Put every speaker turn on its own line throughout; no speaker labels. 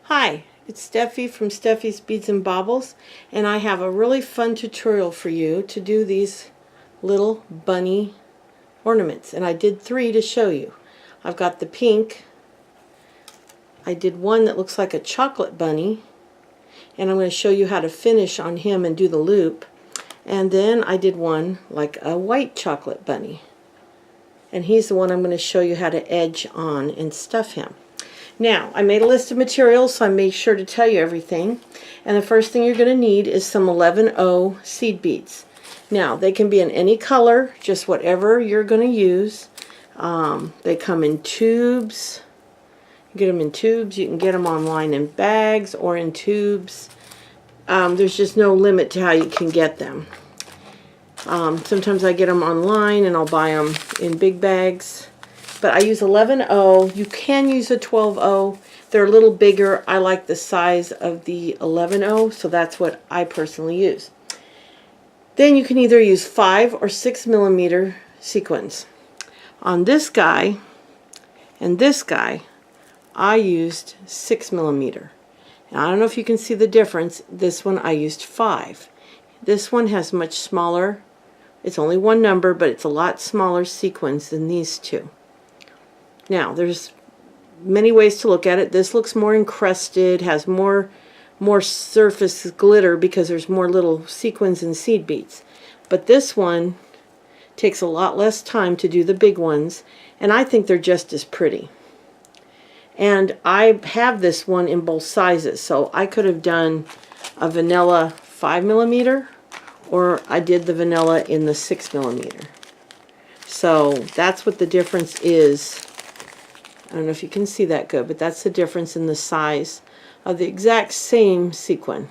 Hi, it's Steffi from Steffi's Beads and Baubles, and I have a really fun tutorial for you to do these little bunny ornaments. And I did 3 to show you. I've got the pink, I did one that looks like a chocolate bunny, and I'm going to show you how to finish on him and do the loop. And then I did one like a white chocolate bunny, and he's the one I'm going to show you how to edge on and stuff him. Now, I made a list of materials, so I made sure to tell you everything. And the first thing you're going to need is some 11O seed beads. Now, they can be in any color, just whatever you're going to use. They come in tubes. You get them in tubes. You can get them online in bags or in tubes. There's just no limit to how you can get them. Sometimes I get them online and I'll buy them in big bags. But I use 11O. You can use a 12O. They're a little bigger. I like the size of the 11O, so that's what I personally use. Then you can either use 5 or 6 millimeter sequins. On this guy and this guy, I used 6 millimeter. Now, I don't know if you can see the difference. This one I used 5. This one has much smaller. It's only one number, but it's a lot smaller sequins than these two. Now, there's many ways to look at it. This looks more encrusted, has more surface glitter because there's more little sequins and seed beads. But this one takes a lot less time to do the big ones, and I think they're just as pretty. And I have this one in both sizes, so I could have done a vanilla 5 millimeter, or I did the vanilla in the 6 millimeter. So that's what the difference is. I don't know if you can see that good, but that's the difference in the size of the exact same sequin.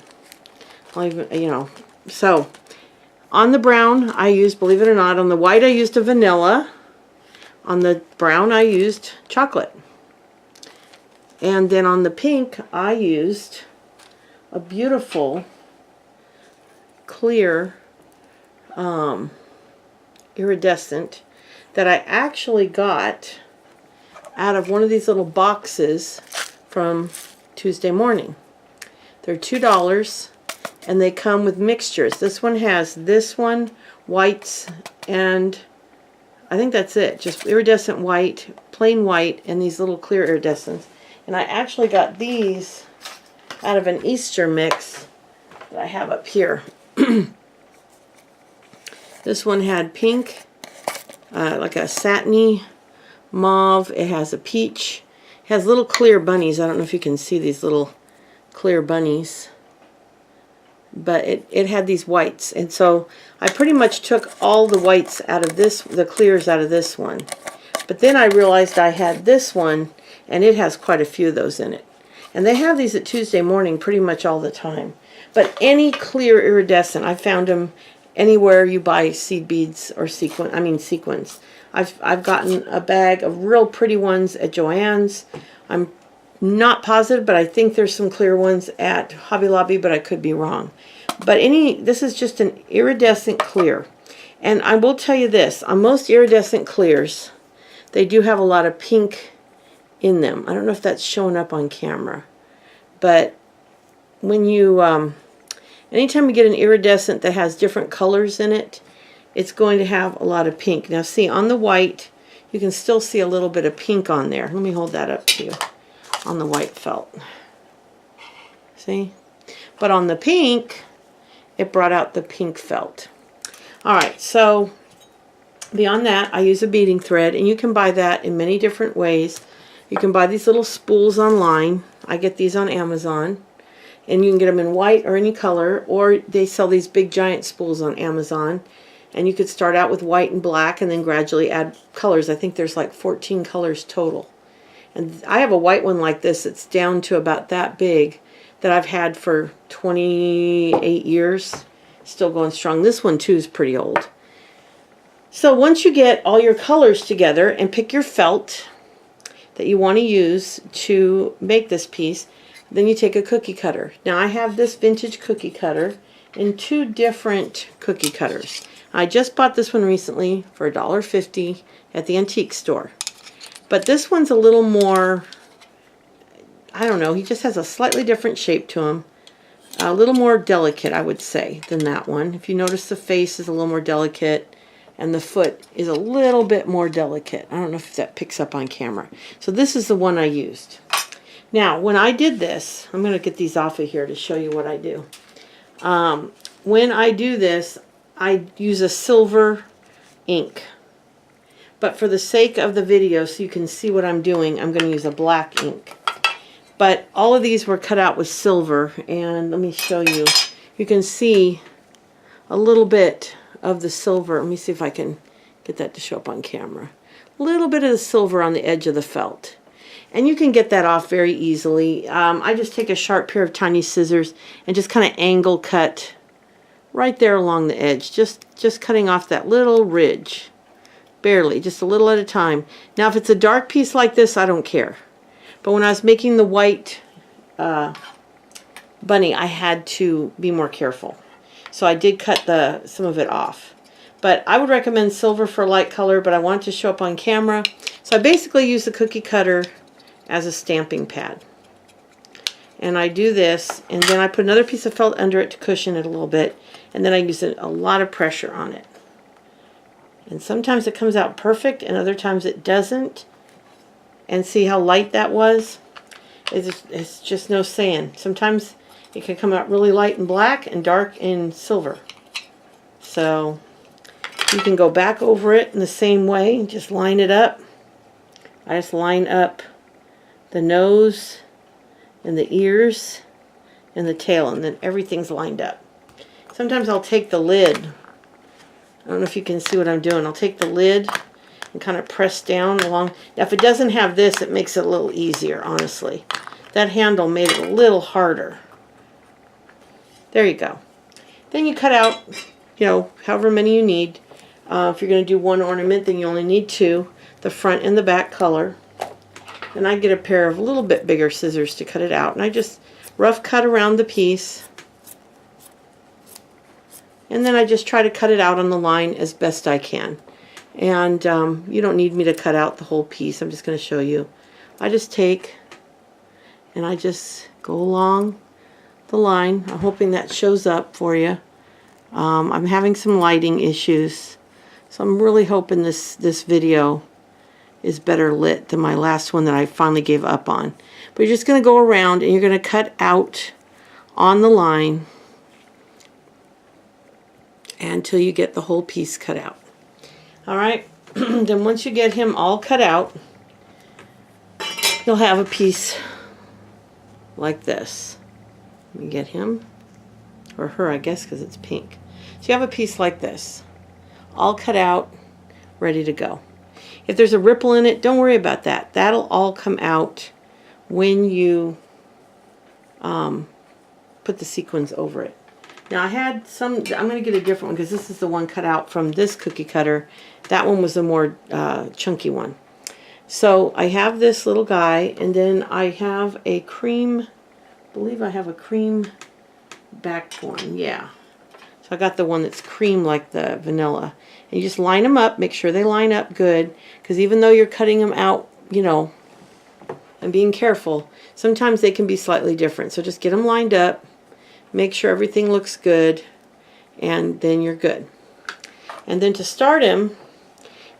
So on the brown I used, believe it or not, on the white I used a vanilla, on the brown I used chocolate, and then on the pink I used a beautiful clear iridescent that I actually got out of one of these little boxes from Tuesday Morning. They're $2 and they come with mixtures. This one has this one, whites, and I think that's it. Just iridescent white, plain white, and these little clear iridescents. And I actually got these out of an Easter mix that I have up here. This one had pink, like a satiny mauve. It has a peach. It has little clear bunnies. I don't know if you can see these little clear bunnies, but it had these whites, and so I pretty much took all the whites out of this, the clears out of this one. But then I realized I had this one, and it has quite a few of those in it. And they have these at Tuesday Morning pretty much all the time. But any clear iridescent, I found them anywhere you buy seed beads or sequins. I've gotten a bag of real pretty ones at Joann's. I'm not positive, but I think there's some clear ones at Hobby Lobby, but I could be wrong. But this is just an iridescent clear. And I will tell you this, on most iridescent clears, they do have a lot of pink in them. I don't know if that's showing up on camera, but when you anytime you get an iridescent that has different colors in it, it's going to have a lot of pink. Now see, on the white, you can still see a little bit of pink on there. Let me hold that up to you on the white felt. See? But on the pink, it brought out the pink felt. Alright, so beyond that, I use a beading thread, and you can buy that in many different ways. You can buy these little spools online. I get these on Amazon. And you can get them in white or any color, or they sell these big giant spools on Amazon. And you could start out with white and black and then gradually add colors. I think there's like 14 colors total. And I have a white one like this. It's down to about that big that I've had for 28 years. Still going strong. This one too is pretty old. So once you get all your colors together and pick your felt that you want to use to make this piece, then you take a cookie cutter. Now I have this vintage cookie cutter in 2 different cookie cutters. I just bought this one recently for $1.50 at the antique store. But this one's a little more, I don't know, he just has a slightly different shape to him. A little more delicate, I would say, than that one. If you notice, the face is a little more delicate and the foot is a little bit more delicate. I don't know if that picks up on camera. So this is the one I used. Now, when I did this, I'm going to get these off of here to show you what I do. When I do this, I use a silver ink. But for the sake of the video, so you can see what I'm doing, I'm going to use a black ink. But all of these were cut out with silver, and let me show you. You can see a little bit of the silver. Let me see if I can get that to show up on camera. A little bit of the silver on the edge of the felt. And you can get that off very easily. I just take a sharp pair of tiny scissors and just kind of angle cut right there along the edge. Just cutting off that little ridge. Barely, just a little at a time. Now if it's a dark piece like this, I don't care. But when I was making the white bunny, I had to be more careful. So I did cut some of it off. But I would recommend silver for light color, but I want it to show up on camera. So I basically use the cookie cutter as a stamping pad. And I do this, and then I put another piece of felt under it to cushion it a little bit, and then I use a lot of pressure on it. And sometimes it comes out perfect, and other times it doesn't. And see how light that was? It's just no saying. Sometimes it can come out really light in black and dark in silver. So you can go back over it in the same way and just line it up. I just line up the nose and the ears and the tail, and then everything's lined up. Sometimes I'll take the lid. I don't know if you can see what I'm doing. I'll take the lid and kind of press down along. Now if it doesn't have this, it makes it a little easier, honestly. That handle made it a little harder. There you go. Then you cut out, you know, however many you need. If you're going to do one ornament, then you only need two, the front and the back color. And I get a pair of a little bit bigger scissors to cut it out. And I just rough cut around the piece. And then I just try to cut it out on the line as best I can. And you don't need me to cut out the whole piece. I'm just going to show you. I just take and I just go along the line. I'm hoping that shows up for you. I'm having some lighting issues, so I'm really hoping this video is better lit than my last one that I finally gave up on. But you're just going to go around and you're going to cut out on the line until you get the whole piece cut out. Alright, then once you get him all cut out, you'll have a piece like this. Let me get him, or her I guess because it's pink. So you have a piece like this, all cut out, ready to go. If there's a ripple in it, don't worry about that. That'll all come out when you put the sequins over it. Now I had some, I'm going to get a different one because this is the one cut out from this cookie cutter. That one was a more chunky one. So I have this little guy, and then I have a cream, I believe I have a cream back one, yeah. So I got the one that's cream like the vanilla. And you just line them up, make sure they line up good, because even though you're cutting them out, you know, and being careful, sometimes they can be slightly different. So just get them lined up. Make sure everything looks good, and then you're good. And then to start him,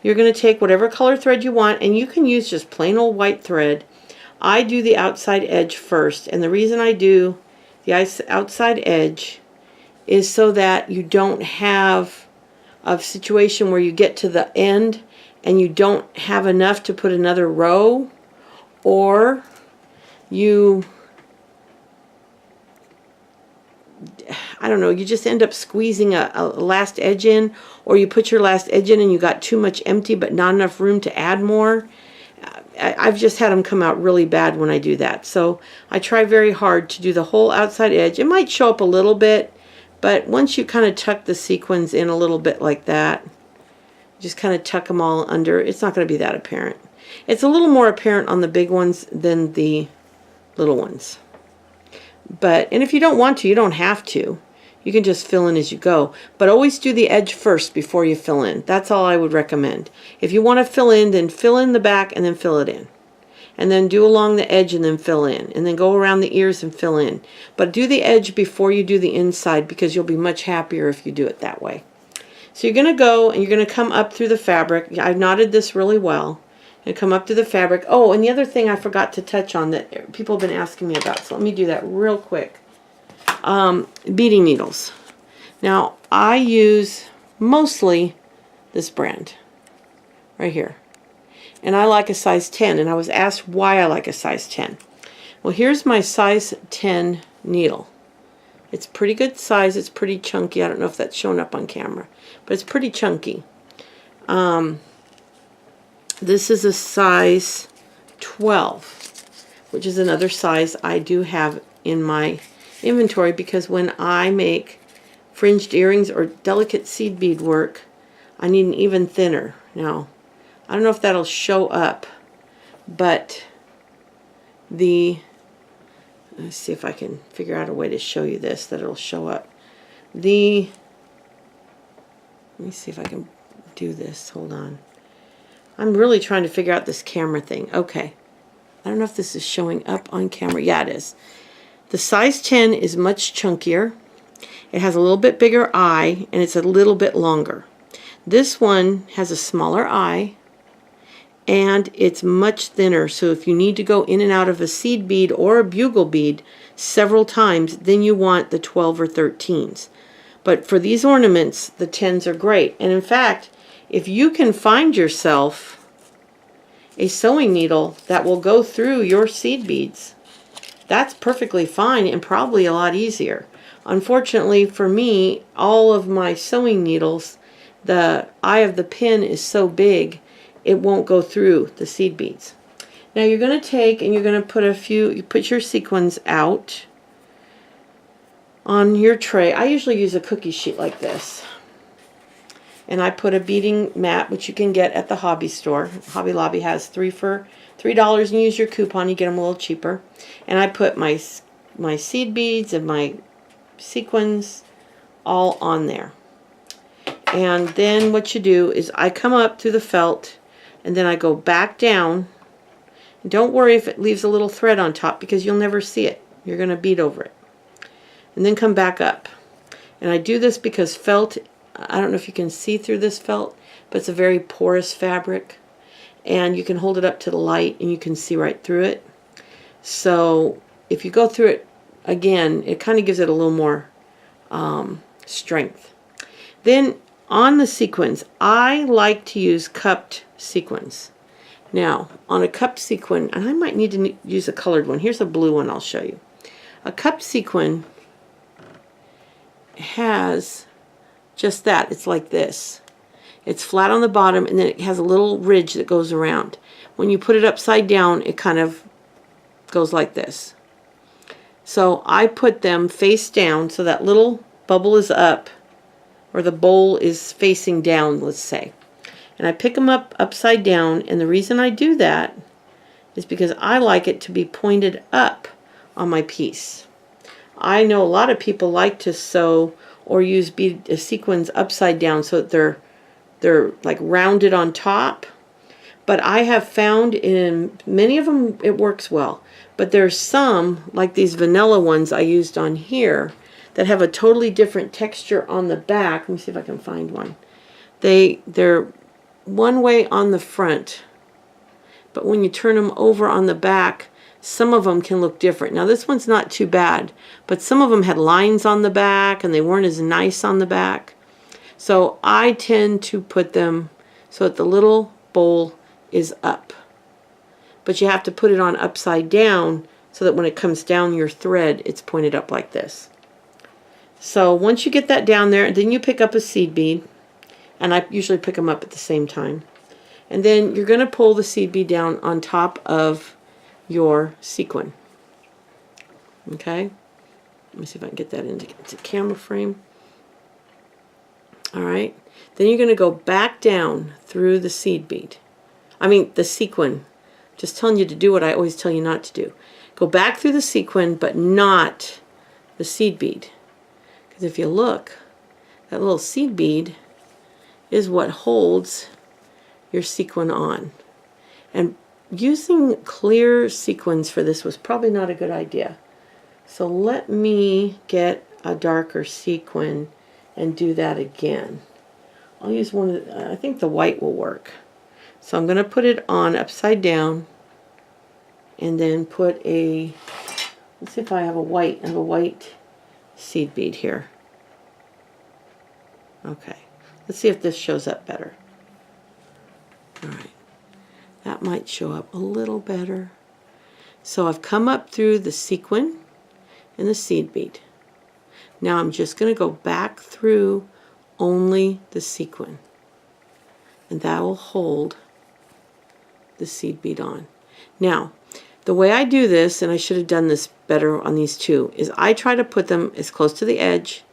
you're going to take whatever color thread you want, and you can use just plain old white thread. I do the outside edge first, and the reason I do the outside edge is so that you don't have a situation where you get to the end and you don't have enough to put another row, or you, I don't know, you just end up squeezing a last edge in, or you put your last edge in and you got too much empty but not enough room to add more. I've just had them come out really bad when I do that. So I try very hard to do the whole outside edge. It might show up a little bit, but once you kind of tuck the sequins in a little bit like that, just kind of tuck them all under, it's not going to be that apparent. It's a little more apparent on the big ones than the little ones. But, and if you don't want to, you don't have to. You can just fill in as you go. But always do the edge first before you fill in. That's all I would recommend. If you want to fill in, then fill in the back and then fill it in. and then do along the edge and then fill in, and then go around the ears and fill in. But do the edge before you do the inside, because you'll be much happier if you do it that way. So you're going to go and you're going to come up through the fabric. I've knotted this really well. And come up to the fabric. Oh, and the other thing I forgot to touch on that people have been asking me about, so let me do that real quick. Beading needles. Now, I use mostly this brand right here. And I like a size 10, and I was asked why I like a size 10. Well, here's my size 10 needle. It's pretty good size. It's pretty chunky. I don't know if that's showing up on camera, but it's pretty chunky. This is a size 12, which is another size I do have in my inventory, because when I make fringed earrings or delicate seed bead work, I need an even thinner. Now, I don't know if that'll show up, but let's see if I can figure out a way to show you this, that it'll show up. Let me see if I can do this. Hold on. I'm really trying to figure out this camera thing. Okay. I don't know if this is showing up on camera. Yeah, it is. The size 10 is much chunkier. It has a little bit bigger eye, and it's a little bit longer. This one has a smaller eye, and it's much thinner. So if you need to go in and out of a seed bead or a bugle bead several times, then you want the 12 or 13s. But for these ornaments, the 10s are great. And in fact, if you can find yourself a sewing needle that will go through your seed beads, that's perfectly fine and probably a lot easier. Unfortunately for me, all of my sewing needles, the eye of the pin is so big, it won't go through the seed beads. Now you're going to take and you're going to put you put your sequins out on your tray. I usually use a cookie sheet like this. And I put a beading mat, which you can get at the hobby store. Hobby Lobby has 3 for $3, and you use your coupon, you get them a little cheaper. And I put my seed beads and my sequins all on there. And then what you do is I come up through the felt, and then I go back down. And don't worry if it leaves a little thread on top, because you'll never see it. You're going to bead over it. And then come back up. And I do this because felt, I don't know if you can see through this felt, but it's a very porous fabric, and you can hold it up to the light and you can see right through it. So if you go through it again, it kind of gives it a little more strength. Then on the sequins, I like to use cupped sequins. Now on a cupped sequin, and I might need to use a colored one. Here's a blue one I'll show you. A cupped sequin has just that. It's like this. It's flat on the bottom, and then it has a little ridge that goes around. When you put it upside down, it kind of goes like this. So I put them face down, so that little bubble is up, or the bowl is facing down, let's say. And I pick them up upside down, and the reason I do that is because I like it to be pointed up on my piece. I know a lot of people like to sew or use sequins upside down so that they're like rounded on top. But I have found in many of them it works well. But there's some, like these vanilla ones I used on here, that have a totally different texture on the back. Let me see if I can find one. They're one way on the front, but when you turn them over on the back, some of them can look different. Now this one's not too bad, but some of them had lines on the back and they weren't as nice on the back. So I tend to put them so that the little bowl is up. But you have to put it on upside down so that when it comes down your thread, it's pointed up like this. So once you get that down there, then you pick up a seed bead, and I usually pick them up at the same time. And then you're going to pull the seed bead down on top of your sequin. Okay? Let me see if I can get that into camera frame. Alright. Then you're going to go back down through the seed bead. The sequin. Just telling you to do what I always tell you not to do. Go back through the sequin, but not the seed bead. Because if you look, that little seed bead is what holds your sequin on. And using clear sequins for this was probably not a good idea. So let me get a darker sequin and do that again. I'll use one of the, I think the white will work. So I'm going to put it on upside down and then put a, let's see if I have a white. I have a white seed bead here. Okay, let's see if this shows up better. All right, that might show up a little better. So I've come up through the sequin and the seed bead. Now I'm just going to go back through only the sequin, and that will hold the seed bead on. Now, the way I do this, and I should have done this better on these two, is I try to put them as close to the edge,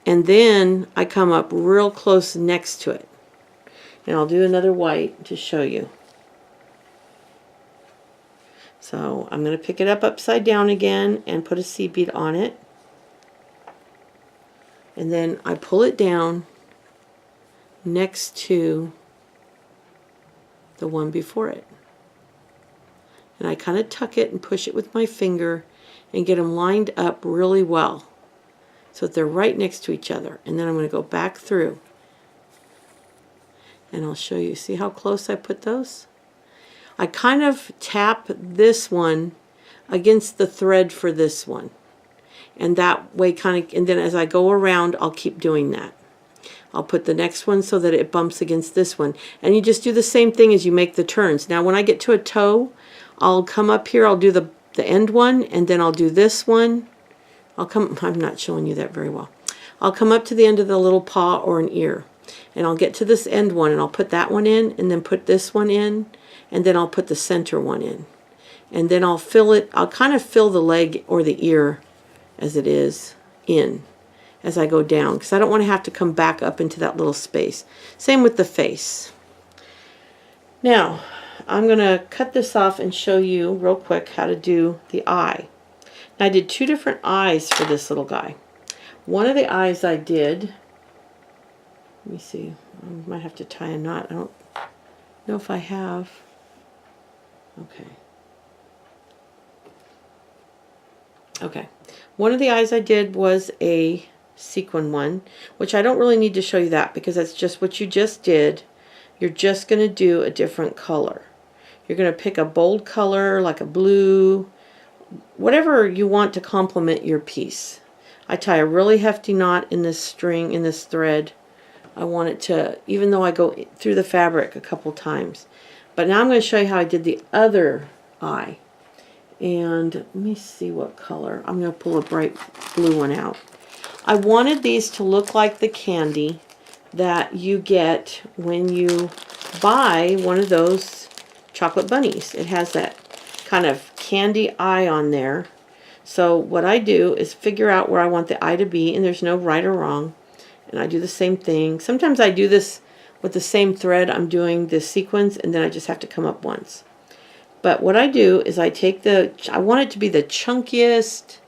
and then I come up real close next to it. And I'll do another white to show you. So I'm going to pick it up upside down again and put a seed bead on it. And then I pull it down next to the one before it. And I kind of tuck it and push it with my finger and get them lined up really well so that they're right next to each other. And then I'm going to go back through. And I'll show you. See how close I put those? I kind of tap this one against the thread for this one. And that way and then as I go around, I'll keep doing that. I'll put the next one so that it bumps against this one. And you just do the same thing as you make the turns. Now when I get to a toe, I'll come up here, I'll do the end one, and then I'll do this one. I'm not showing you that very well. I'll come up to the end of the little paw or an ear. And I'll get to this end one, and I'll put that one in, and then put this one in, and then I'll put the center one in. And then I'll fill it, I'll kind of fill the leg or the ear as it is in as I go down, because I don't want to have to come back up into that little space. Same with the face. Now, I'm going to cut this off and show you real quick how to do the eye. Now, I did two different eyes for this little guy. One of the eyes I did, let me see, I might have to tie a knot. I don't know if I have. Okay. Okay. One of the eyes I did was a sequin one, which I don't really need to show you that because that's just what you just did. You're just going to do a different color. You're going to pick a bold color like a blue, whatever you want to complement your piece. I tie a really hefty knot in this string, in this thread. I want it to, even though I go through the fabric a couple times. But now I'm going to show you how I did the other eye. And let me see what color. I'm going to pull a bright blue one out. I wanted these to look like the candy that you get when you buy one of those chocolate bunnies. It has that kind of candy eye on there. So what I do is figure out where I want the eye to be, and there's no right or wrong. And I do the same thing. Sometimes I do this with the same thread. I'm doing the sequins, and then I just have to come up once. But what I do is I take I want it to be the chunkiest,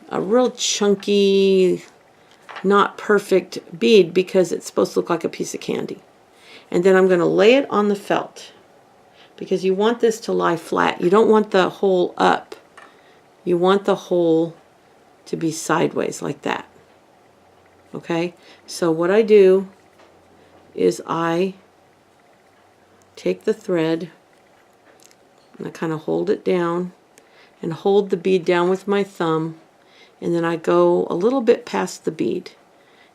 a real chunky, not perfect bead because it's supposed to look like a piece of candy. And then I'm going to lay it on the felt because you want this to lie flat. You don't want the hole up. You want the hole to be sideways like that. Okay? So what I do is I take the thread and I kind of hold it down and hold the bead down with my thumb, and then I go a little bit past the bead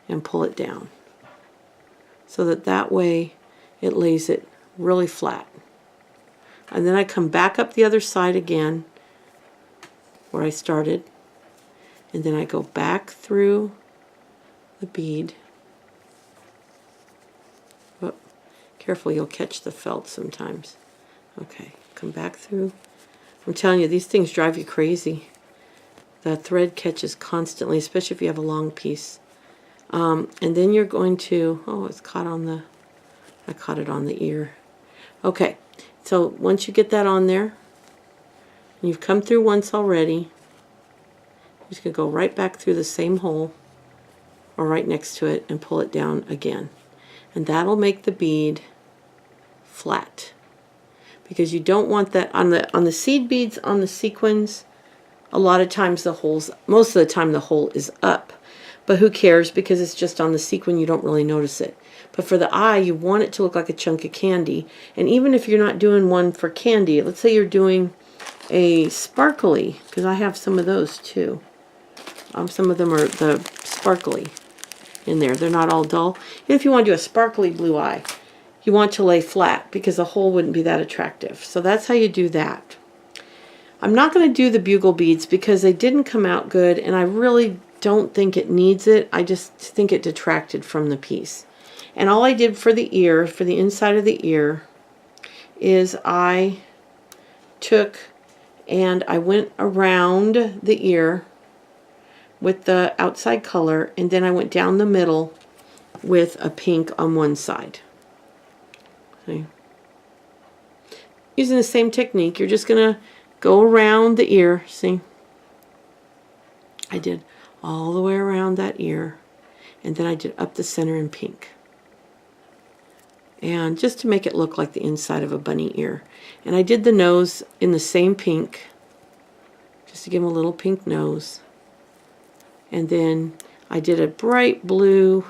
and pull it down so that way it lays it really flat. And then I come back up the other side again where I started, and then I go back through the bead. Oh, careful, you'll catch the felt sometimes. Okay, come back through. I'm telling you, these things drive you crazy. The thread catches constantly, especially if you have a long piece. And then you're going to, oh, it's caught on the, I caught it on the ear. Okay, so once you get that on there, and you've come through once already, you're just going to go right back through the same hole, or right next to it, and pull it down again. And that'll make the bead flat. because you don't want that on the seed beads, on the sequins. A lot of times the holes, most of the time the hole is up, but who cares, because it's just on the sequin, you don't really notice it. But for the eye, you want it to look like a chunk of candy. And even if you're not doing one for candy, let's say you're doing a sparkly, because I have some of those too. Some of them are the sparkly in there. They're not all dull. And if you want to do a sparkly blue eye, you want to lay flat because the hole wouldn't be that attractive. So that's how you do that. I'm not going to do the bugle beads because they didn't come out good, and I really don't think it needs it. I just think it detracted from the piece. And all I did for the ear, for the inside of the ear, is I took and I went around the ear with the outside color, and then I went down the middle with a pink on one side. See? Using the same technique, you're just going to go around the ear. See? I did all the way around that ear, and then I did up the center in pink. And just to make it look like the inside of a bunny ear. And I did the nose in the same pink, just to give him a little pink nose. And then I did a bright blue,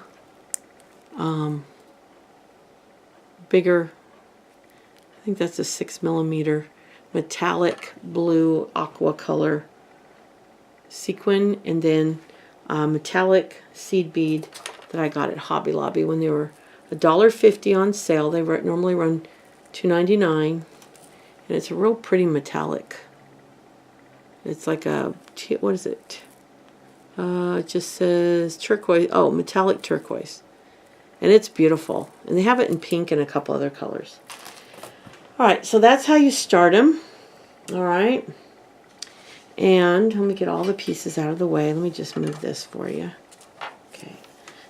bigger, I think that's a 6mm metallic blue aqua color sequin, and then a metallic seed bead that I got at Hobby Lobby when they were $1.50 on sale. They normally run $2.99, and it's a real pretty metallic. It's like a, what is it? It just says turquoise. Oh, metallic turquoise. And it's beautiful. And they have it in pink and a couple other colors. Alright, so that's how you start them. Alright. And let me get all the pieces out of the way. Let me just move this for you. Okay.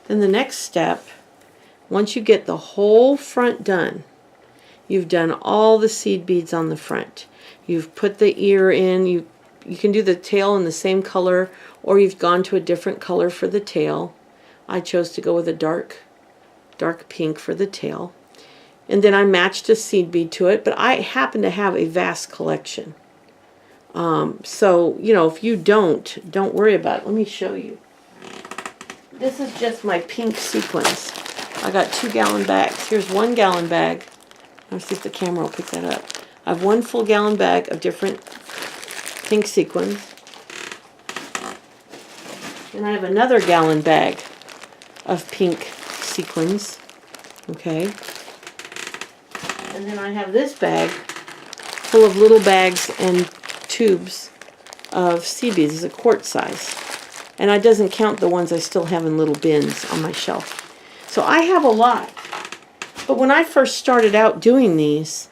Then the next step, once you get the whole front done, you've done all the seed beads on the front. You've put the ear in. You can do the tail in the same color, or you've gone to a different color for the tail. I chose to go with a dark pink for the tail. And then I matched a seed bead to it, but I happen to have a vast collection. So, you know, if you don't worry about it. Let me show you. This is just my pink sequins. I got 2-gallon bags. Here's 1-gallon bag. Let's see if the camera will pick that up. I have 1 full gallon bag of different pink sequins. And I have another gallon bag of pink sequins. Okay. And then I have this bag full of little bags and tubes of seed beads. It's a quart size. And it doesn't count the ones I still have in little bins on my shelf. So I have a lot. But when I first started out doing these,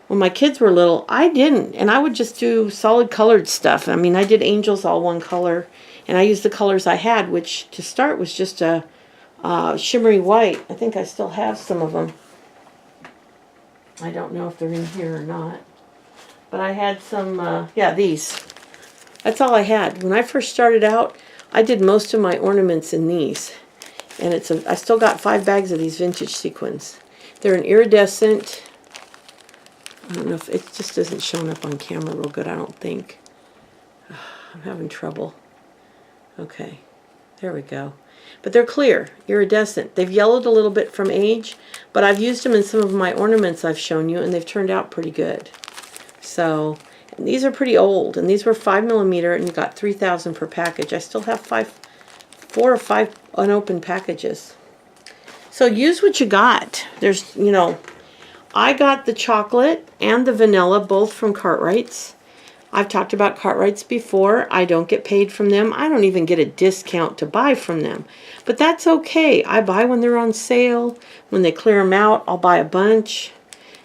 when my kids were little, I didn't. And I would just do solid colored stuff. I mean, I did angels all one color. And I used the colors I had, which to start was just a shimmery white. I think I still have some of them. I don't know if they're in here or not. But I had some, yeah, these. That's all I had. When I first started out, I did most of my ornaments in these. And I still got 5 bags of these vintage sequins. They're an iridescent. I don't know if it just isn't showing up on camera real good, I don't think. I'm having trouble. Okay, there we go. But they're clear, iridescent. They've yellowed a little bit from age, but I've used them in some of my ornaments I've shown you, and they've turned out pretty good. So, and these are pretty old, and these were 5mm, and you got 3,000 per package. I still have 4 or 5 unopened packages. So use what you got. There's, you know, I got the chocolate and the vanilla both from Cartwright's. I've talked about Cartwright's before. I don't get paid from them. I don't even get a discount to buy from them. But that's okay. I buy when they're on sale. When they clear them out, I'll buy a bunch.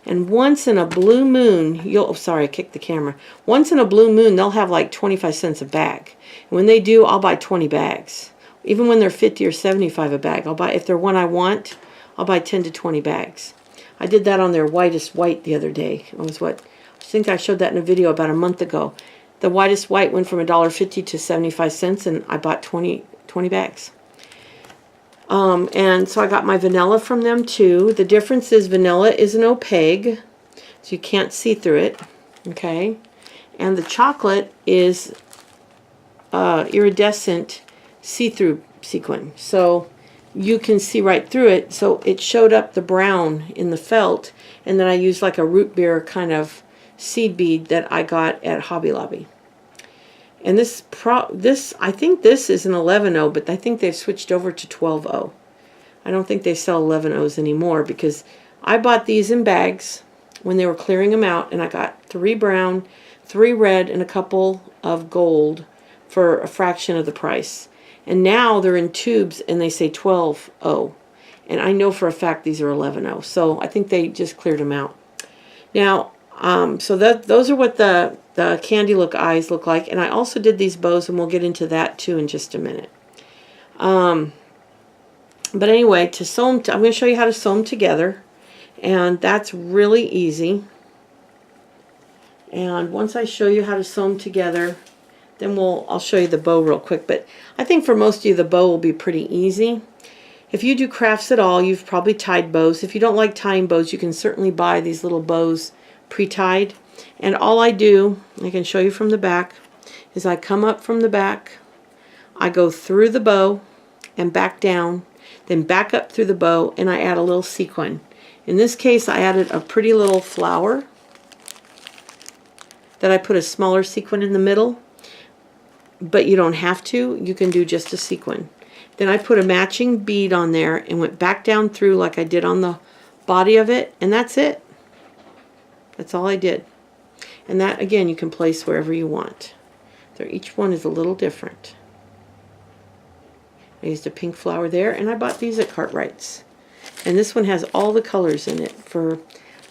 And once in a blue moon, oh, sorry, I kicked the camera. Once in a blue moon, they'll have like 25 cents a bag. And when they do, I'll buy 20 bags. Even when they're 50 or 75 a bag, I'll buy, if they're one I want, I'll buy 10 to 20 bags. I did that on their whitest white the other day. It was what? I think I showed that in a video about a month ago. The whitest white went from $1.50 to 75 cents, and I bought 20 bags. And so I got my vanilla from them too. The difference is vanilla isn't opaque. so you can't see through it, okay? And the chocolate is iridescent see-through sequin, so you can see right through it. So it showed up the brown in the felt, and then I used like a root beer kind of seed bead that I got at Hobby Lobby. And this I think this is an 11.0, but I think they've switched over to 12.0. I don't think they sell 11.0s anymore, because I bought these in bags when they were clearing them out, and I got 3 brown, 3 red, and a couple of gold for a fraction of the price. And now they're in tubes and they say 12.0. And I know for a fact these are 11.0. So I think they just cleared them out. Now, so those are what the candy look eyes look like. And I also did these bows, and we'll get into that too in just a minute. But anyway, to sew them, I'm going to show you how to sew them together. And that's really easy. And once I show you how to sew them together, then I'll show you the bow real quick. But I think for most of you, the bow will be pretty easy. If you do crafts at all, you've probably tied bows. If you don't like tying bows, you can certainly buy these little bows pre-tied. And all I do, I can show you from the back, is I come up from the back, I go through the bow and back down, then back up through the bow, and I add a little sequin. In this case, I added a pretty little flower that I put a smaller sequin in the middle. But you don't have to. You can do just a sequin. Then I put a matching bead on there and went back down through like I did on the body of it, and that's it. That's all I did. And that, again, you can place wherever you want. Each one is a little different. I used a pink flower there, and I bought these at Cartwright's. And this one has all the colors in it for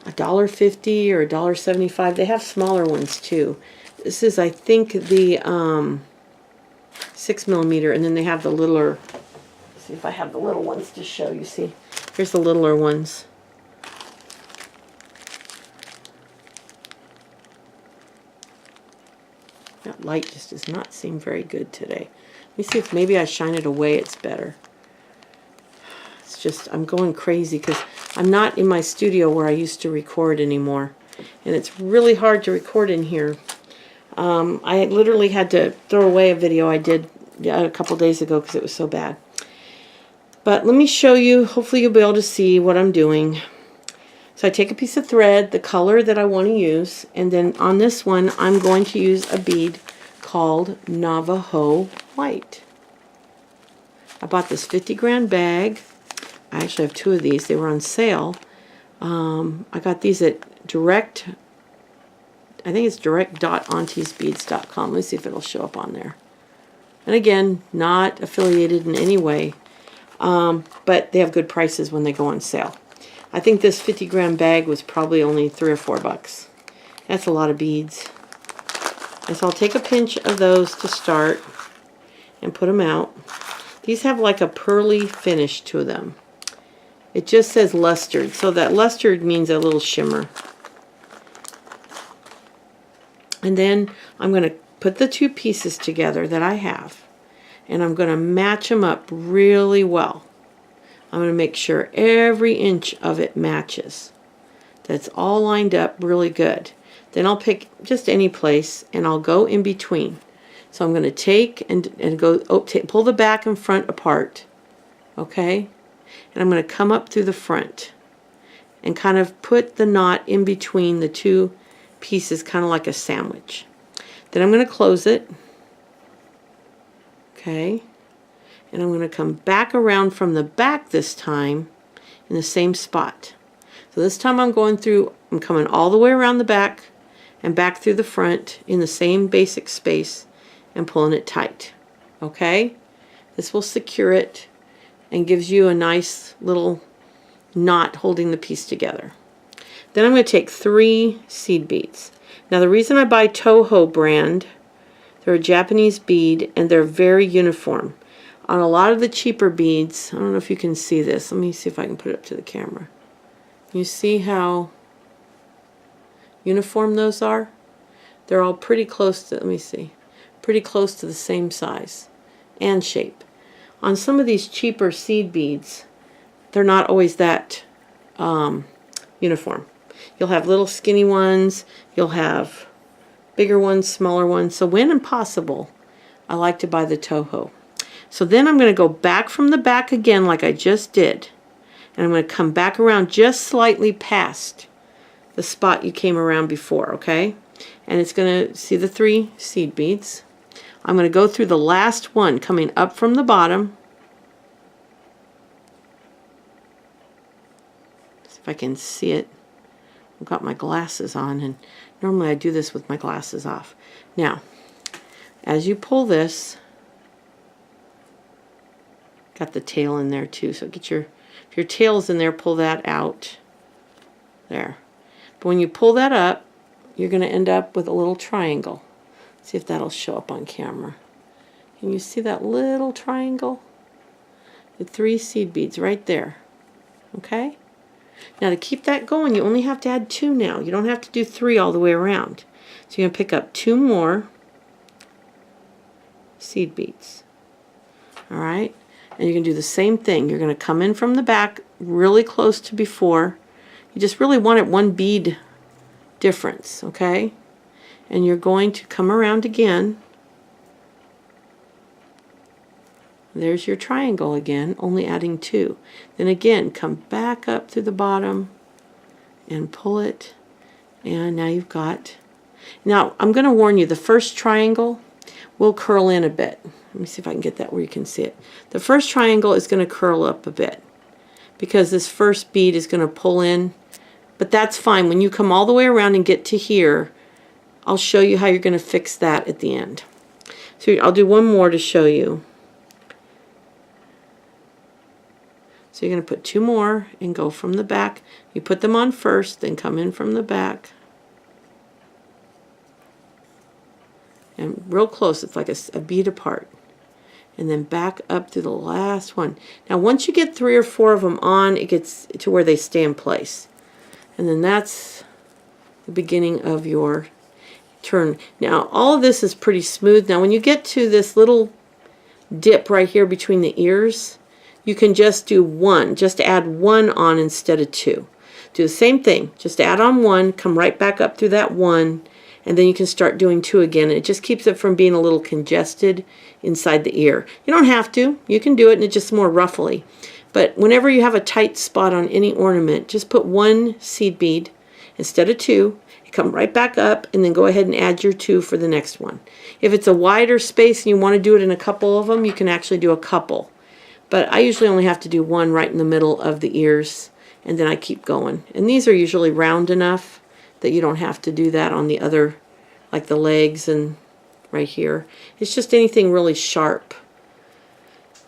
$1.50 or $1.75. They have smaller ones too. This is, I think, the 6mm, and then they have the littler. Let's see if I have the little ones to show you. See, here's the littler ones. That light just does not seem very good today. Let me see if maybe I shine it away, it's better. It's just, I'm going crazy because I'm not in my studio where I used to record anymore. And it's really hard to record in here. I literally had to throw away a video I did a couple days ago because it was so bad. But let me show you, hopefully you'll be able to see what I'm doing. So I take a piece of thread, the color that I want to use, and then on this one I'm going to use a bead called Navajo White. I bought this 50-gram bag. I actually have 2 of these. They were on sale. I got these at Direct. I think it's direct.auntiesbeads.com. Let's see if it'll show up on there. And again, not affiliated in any way, but they have good prices when they go on sale. I think this 50-gram bag was probably only $3 or $4. That's a lot of beads. And so I'll take a pinch of those to start and put them out. These have like a pearly finish to them. It just says lustered, so that lustered means a little shimmer. And then I'm going to put the 2 pieces together that I have, and I'm going to match them up really well. I'm going to make sure every inch of it matches. That's all lined up really good. Then I'll pick just any place and I'll go in between. So I'm going to take and go pull the back and front apart. Okay? And I'm going to come up through the front and kind of put the knot in between the 2 pieces, kind of like a sandwich. Then I'm going to close it. Okay? And I'm going to come back around from the back this time in the same spot. So this time I'm coming all the way around the back and back through the front in the same basic space and pulling it tight. Okay? This will secure it and gives you a nice little knot holding the piece together. Then I'm going to take 3 seed beads. Now the reason I buy Toho brand, they're a Japanese bead and they're very uniform. On a lot of the cheaper beads, I don't know if you can see this. Let me see if I can put it up to the camera. You see how uniform those are? They're all pretty close to, let me see, pretty close to the same size and shape. On some of these cheaper seed beads, they're not always that uniform. You'll have little skinny ones, you'll have bigger ones, smaller ones. So when possible, I like to buy the Toho. So then I'm going to go back from the back again like I just did. And I'm going to come back around just slightly past the spot you came around before, okay? And it's going to, see the 3 seed beads? I'm going to go through the last one coming up from the bottom. See if I can see it. I've got my glasses on, and normally I do this with my glasses off. Now, as you pull this, got the tail in there too, so get your, if your tail's in there, pull that out. There. But when you pull that up, you're going to end up with a little triangle. See if that'll show up on camera. Can you see that little triangle? The 3 seed beads right there. Okay? Now to keep that going, you only have to add 2 now. You don't have to do 3 all the way around. So you're going to pick up 2 more seed beads. Alright? And you're going to do the same thing. You're going to come in from the back really close to before. You just really want it 1 bead difference, okay? And you're going to come around again. There's your triangle again, only adding 2. Then again, come back up through the bottom and pull it. And now you've got... Now, I'm going to warn you, the first triangle will curl in a bit. Let me see if I can get that where you can see it. The first triangle is going to curl up a bit because this first bead is going to pull in. But that's fine. When you come all the way around and get to here, I'll show you how you're going to fix that at the end. So I'll do 1 more to show you. So you're going to put 2 more and go from the back. You put them on first, then come in from the back. And real close, it's like a bead apart. And then back up to the last one. Now once you get 3 or 4 of them on, it gets to where they stay in place. And then that's the beginning of your turn. Now all of this is pretty smooth. Now when you get to this little dip right here between the ears, you can just do 1, just add 1 on instead of 2. Do the same thing, just add on 1, come right back up through that 1, and then you can start doing 2 again. It just keeps it from being a little congested inside the ear. You don't have to, you can do it and it's just more ruffly. But whenever you have a tight spot on any ornament, just put 1 seed bead instead of 2, come right back up, and then go ahead and add your 2 for the next one. If it's a wider space and you want to do it in a couple of them, you can actually do a couple. But I usually only have to do 1 right in the middle of the ears, and then I keep going. And these are usually round enough that you don't have to do that on the other, like the legs and right here. It's just anything really sharp.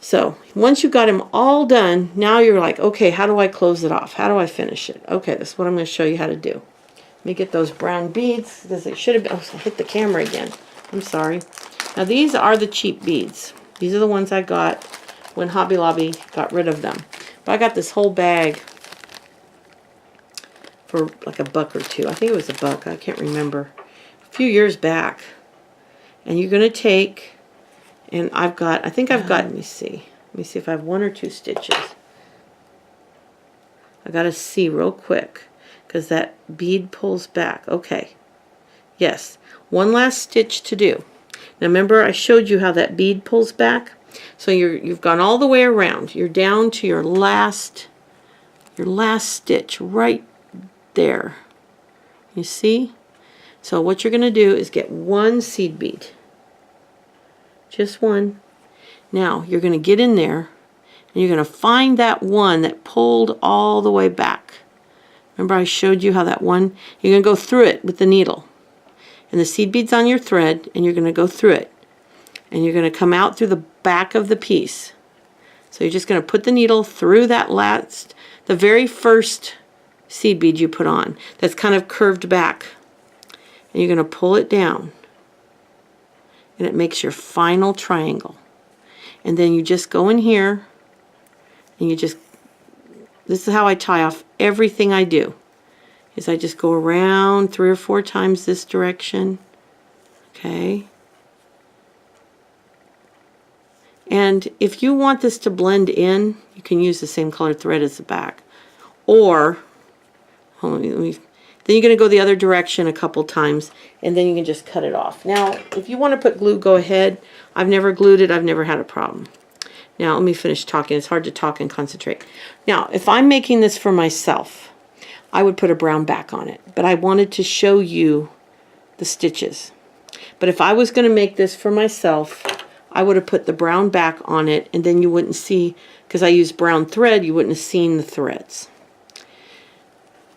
So once you've got them all done, now you're like, okay, how do I close it off? How do I finish it? Okay, this is what I'm going to show you how to do. Let me get those brown beads, because it should have been, oh, I hit the camera again. I'm sorry. Now these are the cheap beads. These are the ones I got when Hobby Lobby got rid of them. But I got this whole bag for like $1 or $2. I think it was $1. I can't remember. A few years back. And you're going to take, and I've got, I think I've got, let me see if I have 1 or 2 stitches. I got to see real quick because that bead pulls back. Okay. Yes. 1 last stitch to do. Now remember I showed you how that bead pulls back? So you've gone all the way around. You're down to your last stitch right there. You see? So what you're going to do is get 1 seed bead. Just 1. Now you're going to get in there and you're going to find that one that pulled all the way back. Remember I showed you how that one, you're going to go through it with the needle. And the seed bead's on your thread and you're going to go through it. And you're going to come out through the back of the piece. So you're just going to put the needle through that the very first seed bead you put on that's kind of curved back. And you're going to pull it down. And it makes your final triangle. And then you just go in here and you just, this is how I tie off everything I do. Is I just go around 3 or 4 times this direction. Okay. And if you want this to blend in, you can use the same colored thread as the back. Or, hold on, Then you're going to go the other direction a couple times, and then you can just cut it off. Now, if you want to put glue, go ahead. I've never glued it. I've never had a problem. Now, let me finish talking. It's hard to talk and concentrate. Now, if I'm making this for myself, I would put a brown back on it. But I wanted to show you the stitches. But if I was going to make this for myself, I would have put the brown back on it, and then you wouldn't see, because I used brown thread, you wouldn't have seen the threads.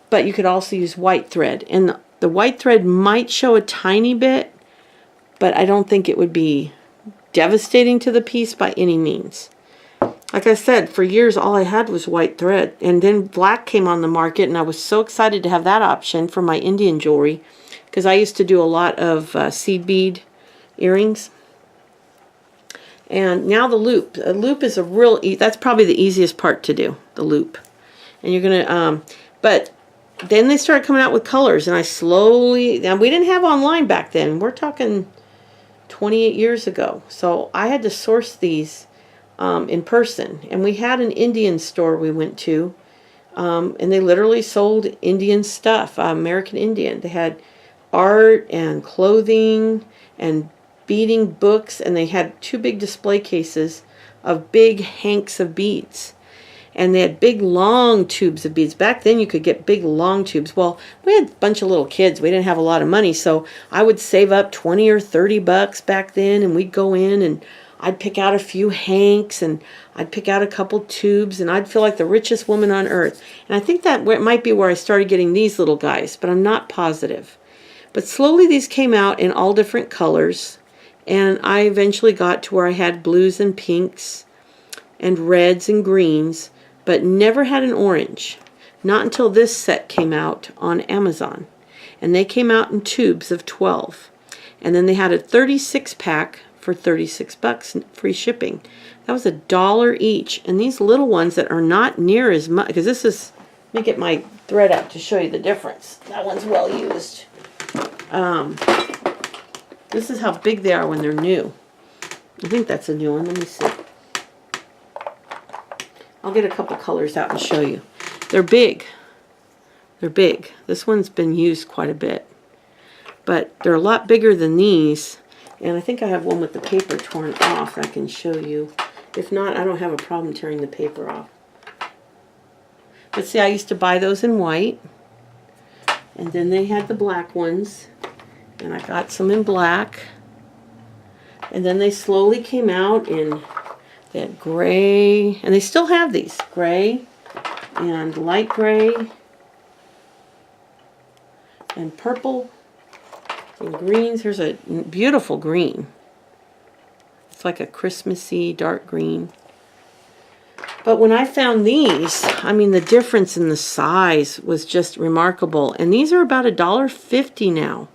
But you could also use white thread, and the white thread might show a tiny bit, but I don't think it would be devastating to the piece by any means. Like I said, for years all I had was white thread, and then black came on the market, and I was so excited to have that option for my Indian jewelry, because I used to do a lot of seed bead earrings. And now the loop. A loop is a real, that's probably the easiest part to do, the loop. And you're going to, but then they started coming out with colors, and I slowly, now we didn't have online back then. We're talking 28 years ago. So I had to source these in person. And we had an Indian store we went to, and they literally sold Indian stuff, American Indian. They had art and clothing and beading books, and they had 2 big display cases of big hanks of beads. And they had big long tubes of beads. Back then you could get big long tubes. Well, we had a bunch of little kids. We didn't have a lot of money, so I would save up 20 or 30 bucks back then, and we'd go in and I'd pick out a few hanks, and I'd pick out a couple tubes, and I'd feel like the richest woman on earth. And I think that might be where I started getting these little guys, but I'm not positive. But slowly these came out in all different colors, and I eventually got to where I had blues and pinks and reds and greens, but never had an orange. Not until this set came out on Amazon. And they came out in tubes of 12. And then they had a 36 pack for 36 bucks, free shipping. That was $1 each. And these little ones that are not near as much, because this is, let me get my thread out to show you the difference. That one's well used. This is how big they are when they're new. I think that's a new one. Let me see. I'll get a couple colors out and show you. They're big. They're big. This one's been used quite a bit. But they're a lot bigger than these. And I think I have one with the paper torn off I can show you. If not, I don't have a problem tearing the paper off. But see, I used to buy those in white. And then they had the black ones. And I got some in black. And then they slowly came out in, they had gray, and they still have these, gray and light gray and purple and greens. Here's a beautiful green. It's like a Christmassy dark green. But when I found these, I mean, the difference in the size was just remarkable. And these are about $1.50 now.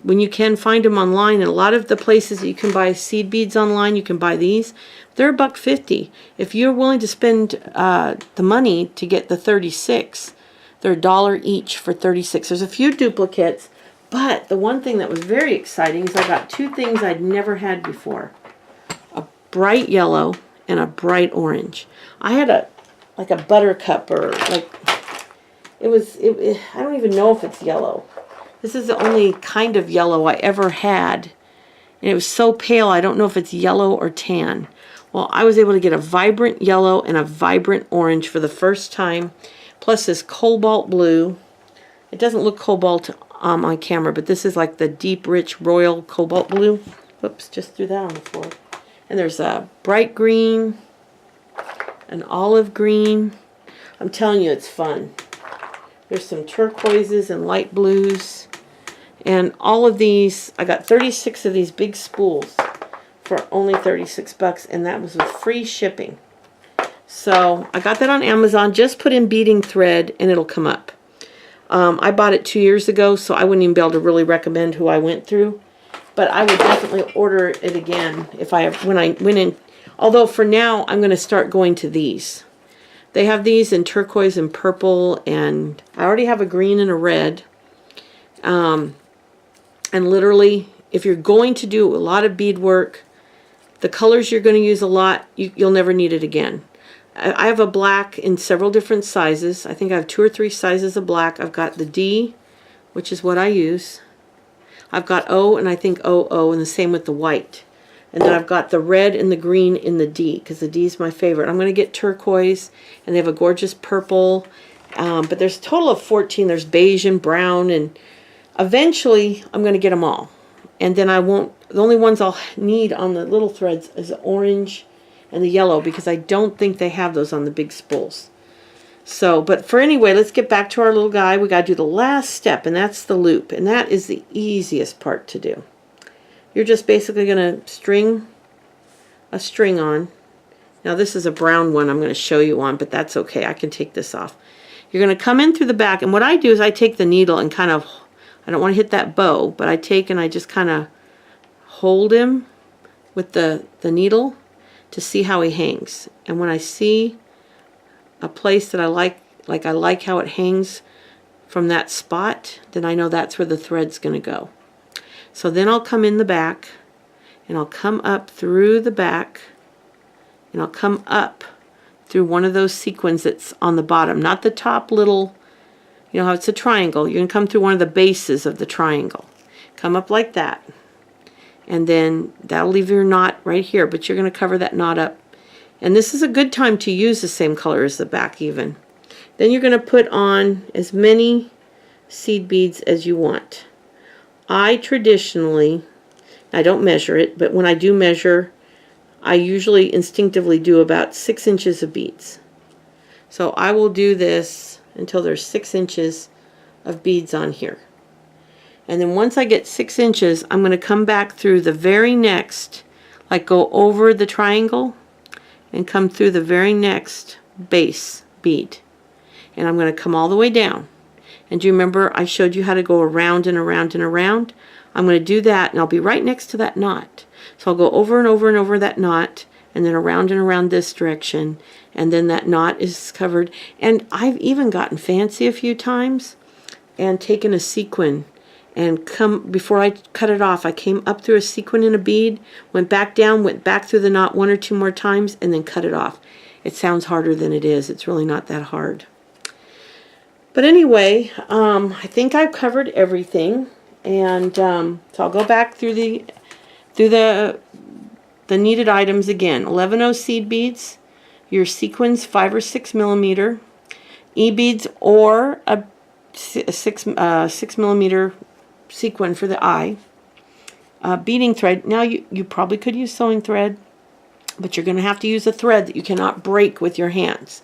When you can find them online, and a lot of the places that you can buy seed beads online, you can buy these. They're $1.50. If you're willing to spend the money to get the 36, they're $1 each for 36. There's a few duplicates, but the one thing that was very exciting is I got 2 things I'd never had before: a bright yellow and a bright orange. I had like a buttercup, or like I don't even know if it's yellow. This is the only kind of yellow I ever had. And it was so pale, I don't know if it's yellow or tan. Well, I was able to get a vibrant yellow and a vibrant orange for the first time. Plus this cobalt blue. It doesn't look cobalt on camera, but this is like the deep, rich, royal cobalt blue. Whoops, just threw that on the floor. And there's a bright green, an olive green. I'm telling you, it's fun. There's some turquoises and light blues. And all of these, I got 36 of these big spools for only 36 bucks, and that was with free shipping. So I got that on Amazon. Just put in beading thread and it'll come up. I bought it 2 years ago, so I wouldn't even be able to really recommend who I went through. But I would definitely order it again if when I went in. Although for now, I'm going to start going to these. They have these in turquoise and purple, and I already have a green and a red. And literally, if you're going to do a lot of beadwork, the colors you're going to use a lot, you'll never need it again. I have a black in several different sizes. I think I have 2 or 3 sizes of black. I've got the D, which is what I use. I've got O, and I think OO, and the same with the white. And then I've got the red and the green in the D, because the D is my favorite. I'm going to get turquoise, and they have a gorgeous purple. But there's a total of 14. There's beige and brown, and eventually I'm going to get them all. And then I won't, the only ones I'll need on the little threads is the orange and the yellow, because I don't think they have those on the big spools. So, but for anyway, let's get back to our little guy. We got to do the last step, and that's the loop. And that is the easiest part to do. You're just basically going to string a string on. Now this is a brown one I'm going to show you on, but that's okay. I can take this off. You're going to come in through the back, and what I do is I take the needle and kind of, I don't want to hit that bow, but I take and I just kind of hold him with the needle to see how he hangs. And when I see a place that I like how it hangs from that spot, then I know that's where the thread's going to go. So then I'll come in the back, and I'll come up through the back, and I'll come up through one of those sequins that's on the bottom, not the top little, you know how it's a triangle. You're going to come through one of the bases of the triangle. Come up like that. And then that'll leave your knot right here, but you're going to cover that knot up. And this is a good time to use the same color as the back even. Then you're going to put on as many seed beads as you want. I traditionally, I don't measure it, but when I do measure, I usually instinctively do about 6 inches of beads. So I will do this until there's 6 inches of beads on here. And then once I get 6 inches, I'm going to come back through the very next, like go over the triangle and come through the very next base bead. And I'm going to come all the way down. And do you remember I showed you how to go around and around and around? I'm going to do that, and I'll be right next to that knot. So I'll go over and over and over that knot, and then around and around this direction, and then that knot is covered. And I've even gotten fancy a few times and taken a sequin and before I cut it off, I came up through a sequin in a bead, went back down, went back through the knot 1 or 2 more times, and then cut it off. It sounds harder than it is. It's really not that hard. But anyway, I think I've covered everything, and so I'll go back through the needed items again. 11/0 seed beads, your sequins 5 or 6 millimeter, E-beads or a 6 millimeter sequin for the eye, beading thread. Now you probably could use sewing thread, but you're going to have to use a thread that you cannot break with your hands,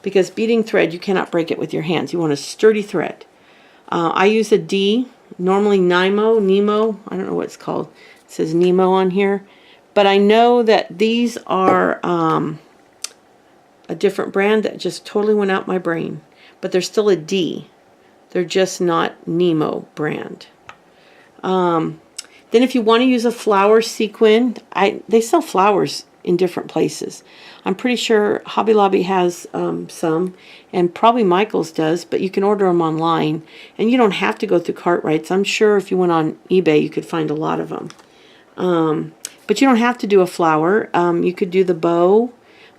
because beading thread, you cannot break it with your hands. You want a sturdy thread. I use a D, normally Nemo, I don't know what it's called. It says Nemo on here. But I know that these are a different brand that just totally went out my brain. But they're still a D. They're just not Nemo brand. Then if you want to use a flower sequin, they sell flowers in different places. I'm pretty sure Hobby Lobby has some, and probably Michael's does, but you can order them online, and you don't have to go through Cartwright's. I'm sure if you went on eBay, you could find a lot of them. But you don't have to do a flower. You could do the bow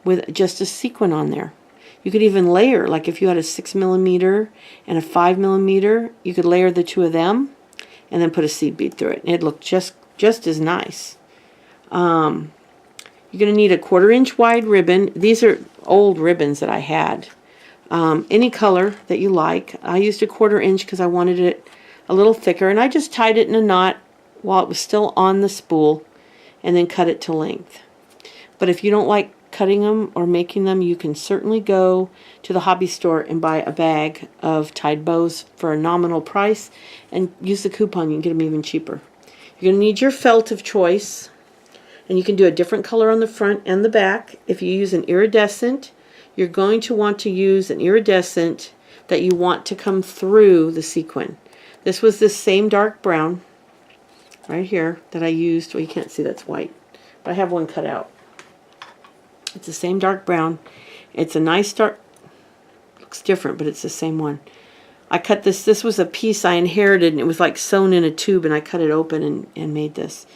with just a sequin on there. You could even layer, like if you had a 6 millimeter and a 5 millimeter, you could layer the 2 of them and then put a seed bead through it. And it'd look just as nice. You're going to need a 1/4 inch wide ribbon. These are old ribbons that I had. Any color that you like. I used a 1/4 inch because I wanted it a little thicker, and I just tied it in a knot while it was still on the spool and then cut it to length. But if you don't like cutting them or making them, you can certainly go to the hobby store and buy a bag of tied bows for a nominal price and use the coupon. You can get them even cheaper. You're going to need your felt of choice, and you can do a different color on the front and the back. If you use an iridescent, you're going to want to use an iridescent that you want to come through the sequin. This was this same dark brown right here that I used. Well, you can't see, that's white, but I have one cut out. It's the same dark brown. It's a nice dark, looks different, but it's the same one. I cut this was a piece I inherited, and it was like sewn in a tube, and I cut it open and made this.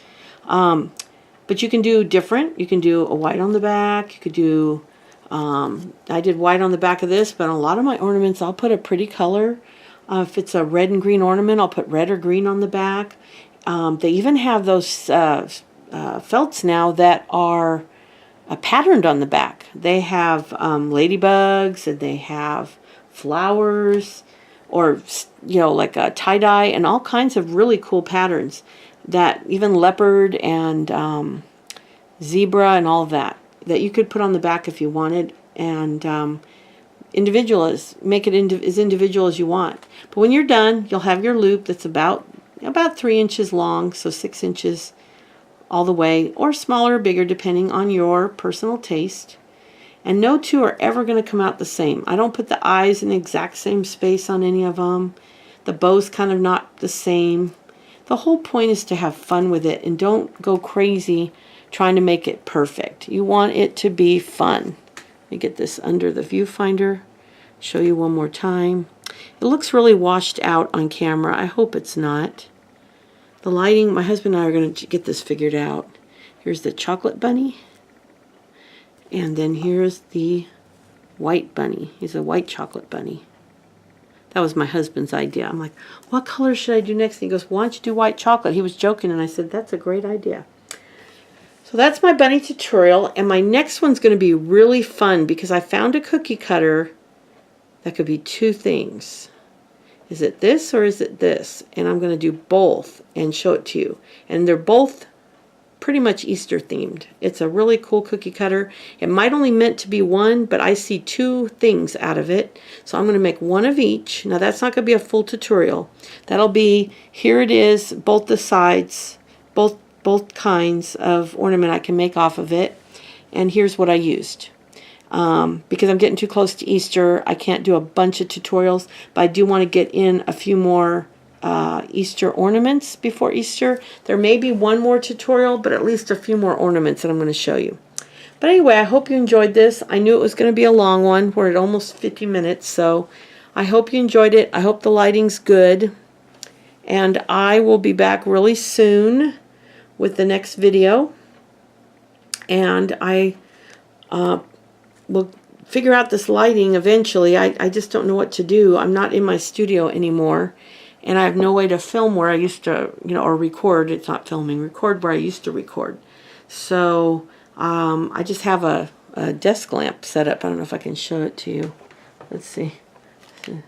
But you can do different. You can do a white on the back. You could do I did white on the back of this, but on a lot of my ornaments I'll put a pretty color. If it's a red and green ornament, I'll put red or green on the back. They even have those felts now that are patterned on the back. They have ladybugs, and they have flowers, or like a tie-dye, and all kinds of really cool patterns, that even leopard and zebra and all of that you could put on the back if you wanted, and make it as individual as you want. But when you're done, you'll have your loop that's about 3 inches long, so 6 inches all the way, or smaller or bigger depending on your personal taste. And no two are ever going to come out the same. I don't put the eyes in the exact same space on any of them. The bow's kind of not the same. The whole point is to have fun with it, and don't go crazy trying to make it perfect. You want it to be fun. Let me get this under the viewfinder, show you one more time. It looks really washed out on camera. I hope it's not. The lighting, my husband and I are going to get this figured out. Here's the chocolate bunny, and then here's the white bunny. He's a white chocolate bunny. That was my husband's idea. I'm like, what color should I do next? And he goes, why don't you do white chocolate? He was joking, and I said, that's a great idea. So that's my bunny tutorial, and my next one's going to be really fun because I found a cookie cutter that could be two things. Is it this or is it this? And I'm going to do both and show it to you. And they're both pretty much Easter themed. It's a really cool cookie cutter. It might only meant to be one, but I see two things out of it. So I'm going to make one of each. Now that's not going to be a full tutorial. That'll be, here it is, both the sides, both kinds of ornament I can make off of it. And here's what I used. Because I'm getting too close to Easter, I can't do a bunch of tutorials, but I do want to get in a few more Easter ornaments before Easter. There may be one more tutorial, but at least a few more ornaments that I'm going to show you. But anyway, I hope you enjoyed this. I knew it was going to be a long one. We're at almost 50 minutes, so I hope you enjoyed it. I hope the lighting's good. And I will be back really soon with the next video. And I we'll figure out this lighting eventually. I just don't know what to do. I'm not in my studio anymore, and I have no way to film where I used to, or record. It's not filming, record where I used to record. So I just have a desk lamp set up. I don't know if I can show it to you. Let's see. I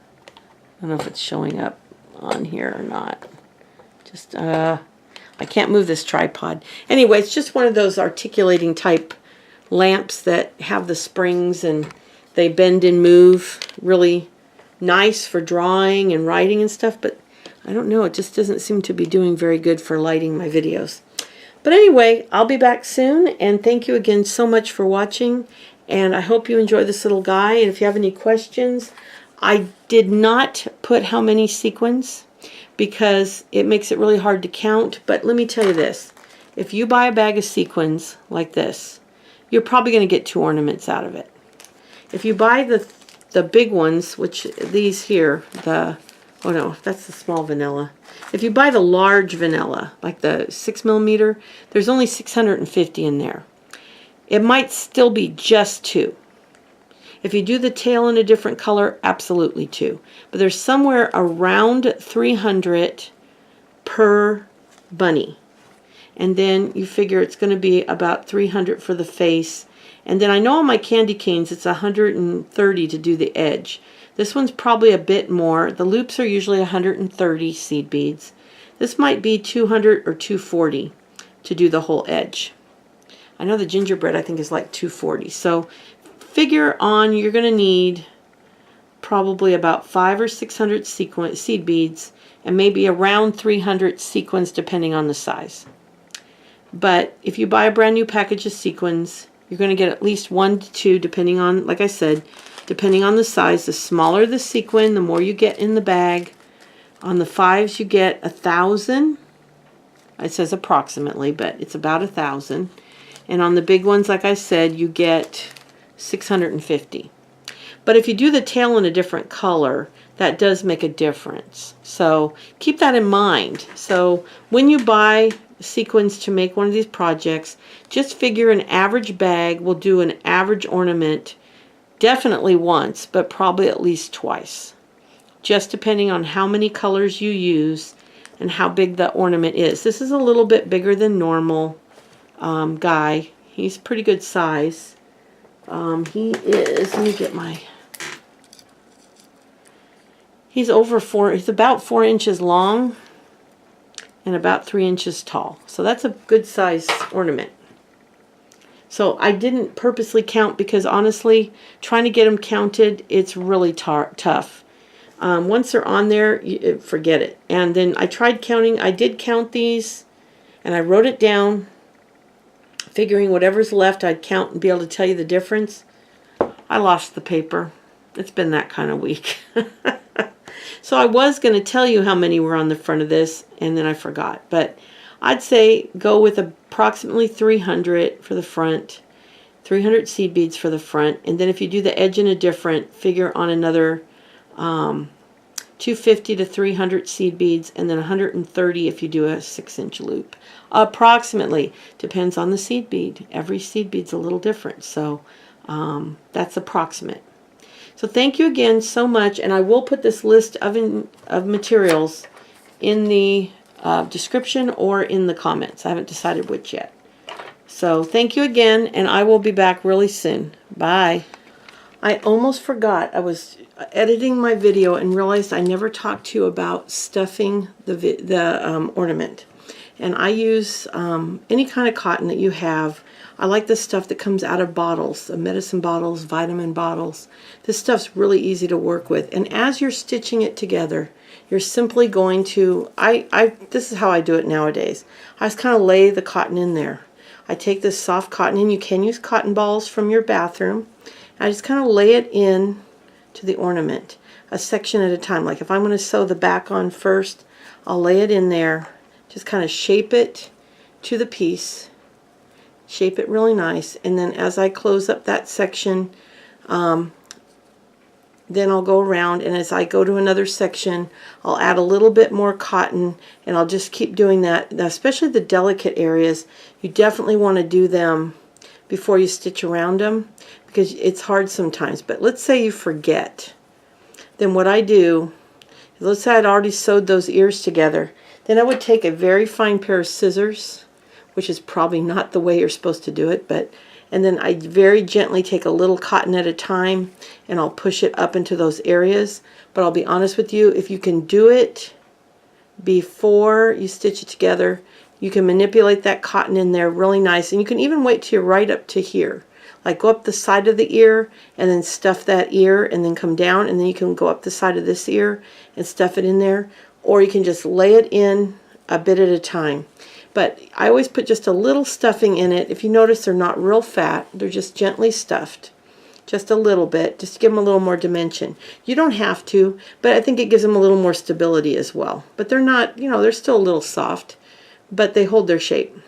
don't know if it's showing up on here or not. Just I can't move this tripod. Anyway, it's just one of those articulating type lamps that have the springs and they bend and move. Really nice for drawing and writing and stuff, but I don't know, it just doesn't seem to be doing very good for lighting my videos. But anyway, I'll be back soon, and thank you again so much for watching, and I hope you enjoy this little guy. And if you have any questions, I did not put how many sequins because it makes it really hard to count, but let me tell you this. If you buy a bag of sequins like this, you're probably going to get 2 ornaments out of it. If you buy the big ones, which these here, oh no, that's the small vanilla. If you buy the large vanilla, like the 6mm, there's only 650 in there. It might still be just 2. If you do the tail in a different color, absolutely 2. But there's somewhere around 300 per bunny. And then you figure it's going to be about 300 for the face. And then I know on my candy canes it's 130 to do the edge. This one's probably a bit more. The loops are usually 130 seed beads. This might be 200 or 240 to do the whole edge. I know the gingerbread I think is like 240. So figure on, you're going to need probably about 500 or 600 seed beads and maybe around 300 sequins depending on the size. But if you buy a brand new package of sequins, you're going to get at least 1 to 2 depending on, like I said, depending on the size. The smaller the sequin, the more you get in the bag. On the 5s you get 1,000. It says approximately, but it's about 1,000. And on the big ones, like I said, you get 650. But if you do the tail in a different color, that does make a difference. So keep that in mind. So when you buy sequins to make one of these projects, just figure an average bag will do an average ornament definitely once, but probably at least twice, just depending on how many colors you use and how big the ornament is. This is a little bit bigger than normal guy. He's pretty good size. He is, let me get my, he's about 4 inches long and about 3 inches tall. So that's a good size ornament. So I didn't purposely count because honestly, trying to get them counted, it's really tough. Once they're on there, forget it. And then I tried counting. I did count these, and I wrote it down, figuring whatever's left I'd count and be able to tell you the difference. I lost the paper. It's been that kind of week. So I was going to tell you how many were on the front of this, and then I forgot. But I'd say go with approximately 300 for the front, 300 seed beads for the front, and then if you do the edge in a different, figure on another 250 to 300 seed beads, and then 130 if you do a 6-inch loop. Approximately. Depends on the seed bead. Every seed bead's a little different, so that's approximate. So thank you again so much, and I will put this list of materials in the description or in the comments. I haven't decided which yet. So thank you again, and I will be back really soon. Bye. I almost forgot. I was editing my video and realized I never talked to you about stuffing the ornament. And I use any kind of cotton that you have. I like the stuff that comes out of bottles, medicine bottles, vitamin bottles. This stuff's really easy to work with. And as you're stitching it together, you're simply going to, this is how I do it nowadays. I just kind of lay the cotton in there. I take this soft cotton, and you can use cotton balls from your bathroom. I just kind of lay it in to the ornament, a section at a time. Like if I'm going to sew the back on first, I'll lay it in there, just kind of shape it to the piece, shape it really nice, and then as I close up that section, then I'll go around, and as I go to another section, I'll add a little bit more cotton, and I'll just keep doing that. Now, especially the delicate areas, you definitely want to do them before you stitch around them, because it's hard sometimes. But let's say you forget. Then what I do, let's say I'd already sewed those ears together, then I would take a very fine pair of scissors, which is probably not the way you're supposed to do it, and then I very gently take a little cotton at a time, and I'll push it up into those areas. But I'll be honest with you, if you can do it before you stitch it together, you can manipulate that cotton in there really nice, and you can even wait till you're right up to here. Like go up the side of the ear and then stuff that ear and then come down, and then you can go up the side of this ear and stuff it in there, or you can just lay it in a bit at a time. But I always put just a little stuffing in it. If you notice, they're not real fat. They're just gently stuffed. Just a little bit, just to give them a little more dimension. You don't have to, but I think it gives them a little more stability as well. But they're not, they're still a little soft, but they hold their shape.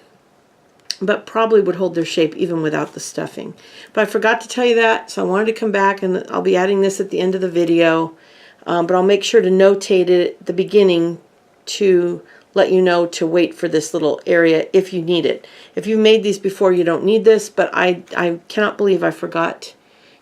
But probably would hold their shape even without the stuffing. But I forgot to tell you that, so I wanted to come back, and I'll be adding this at the end of the video. But I'll make sure to notate it at the beginning to let you know to wait for this little area if you need it. If you made these before, you don't need this, but I cannot believe I forgot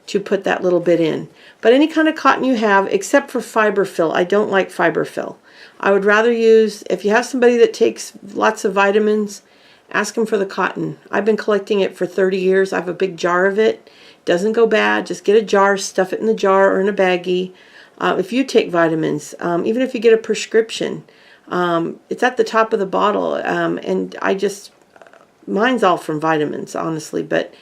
to put that little bit in. But any kind of cotton you have, except for fiber fill. I don't like fiber fill. I would rather use, if you have somebody that takes lots of vitamins, ask them for the cotton. I've been collecting it for 30 years. I have a big jar of it. It doesn't go bad. Just get a jar, stuff it in the jar or in a baggie. If you take vitamins, even if you get a prescription, it's at the top of the bottle, and mine's all from vitamins, honestly, but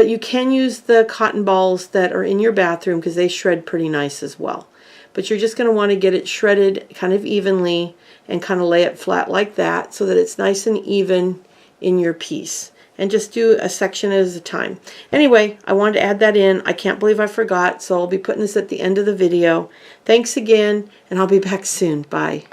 you can use the cotton balls that are in your bathroom because they shred pretty nice as well. But you're just going to want to get it shredded kind of evenly and kind of lay it flat like that so that it's nice and even in your piece. And just do a section at a time. Anyway, I wanted to add that in. I can't believe I forgot, so I'll be putting this at the end of the video. Thanks again, and I'll be back soon. Bye.